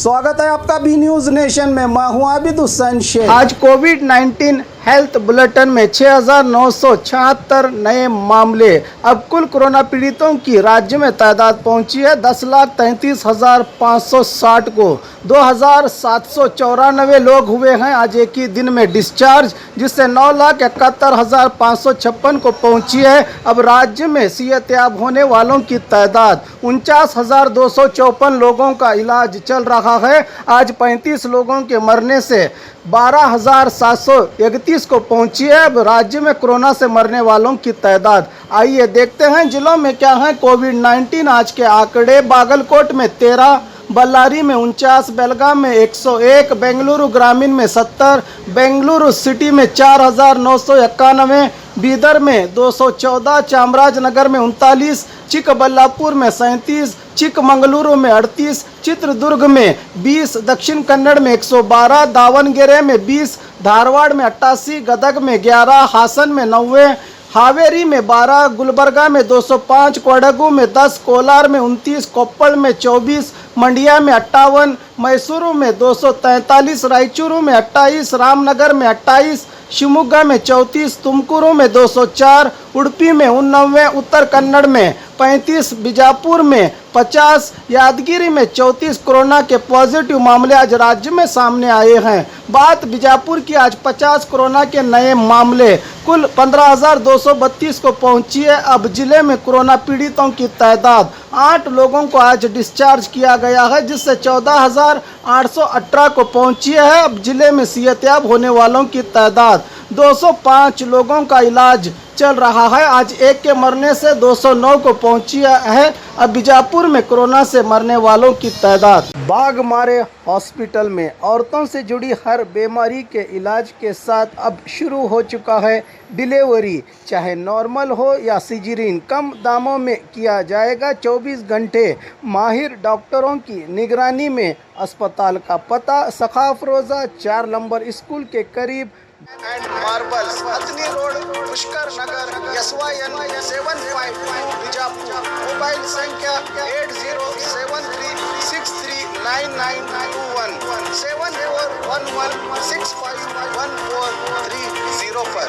स्वागत है आपका बी न्यूज नेशन में। मैं हूं आबिद हुसैन शेख। आज कोविड-19 हेल्थ बुलेटिन में 6,976 नए मामले। अब कुल कोरोना पीड़ितों की राज्य में तादाद पहुंची है 10,33,560 को। 2,794 लोग हुए हैं आज एक ही दिन में डिस्चार्ज, जिससे 9,71,556 को पहुंची है। अब राज्य में सेहतयाब होने वालों की तादाद 49,254 लोगों का इलाज चल रहा है। आज 35 लोगों के मरने से 12,731 को पहुंची है। अब राज्य में कोरोना से मरने वालों की तादाद, आइए देखते हैं जिलों में क्या है कोविड-19 आज के आंकड़े। बागलकोट में 13, बल्लारी में 49, बेलगाम में 101, बेंगलुरु ग्रामीण में 70, बेंगलुरु सिटी में 4,991, बीदर में 214, चामराजनगर में 39, चिकबल्लापुर में 37, चिकमंगलुरु में 38, चित्रदुर्ग में 20, दक्षिण कन्नड़ में 112, दावणगेरे में 20, धारवाड़ में 88, गदग में 11, हासन में 90, हावेरी में 12, गुलबर्गा में 205, कोडगु में 10, कोलार में 29, कोप्पल में 24, मंडिया में 58, मैसूरू में 243, रायचूरू में 28, रामनगर में 28, शिवमोगा में 34, तुमकुरू में 204, उडुपी में 89, उत्तर कन्नड़ में 35, बीजापुर में 50, यादगिरी में 34 कोरोना के पॉजिटिव मामले आज राज्य में सामने आए हैं। बात बीजापुर की, आज 50 कोरोना के नए मामले, कुल 15,232 को पहुंची है। अब जिले में कोरोना पीड़ितों की तादाद 8 लोगों को आज डिस्चार्ज किया गया है, जिससे 14,818 को पहुंची है। अब जिले में सेहतयाब होने वालों की तादाद 205 लोगों का इलाज चल रहा है। आज एक के मरने से 209 को पहुंची है। अब बीजापुर में कोरोना से मरने वालों की तादाद। बाघमारे हॉस्पिटल में औरतों से जुड़ी हर बीमारी के इलाज के साथ अब शुरू हो चुका है डिलीवरी, चाहे नॉर्मल हो या सिजेरियन, कम दामों में किया जाएगा। 24 घंटे माहिर डॉक्टरों की निगरानी में। अस्पताल का पता सखाफरोजा 4 नंबर स्कूल के करीब एंड मार्बल्स, हथनी road, Pushkar Nagar, SYN 752 Bijapur. Mobile संख्या 8073639921 7411651430 पर।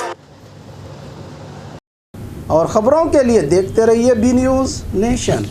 और खबरों के लिए देखते रहिए बी न्यूज नेशन।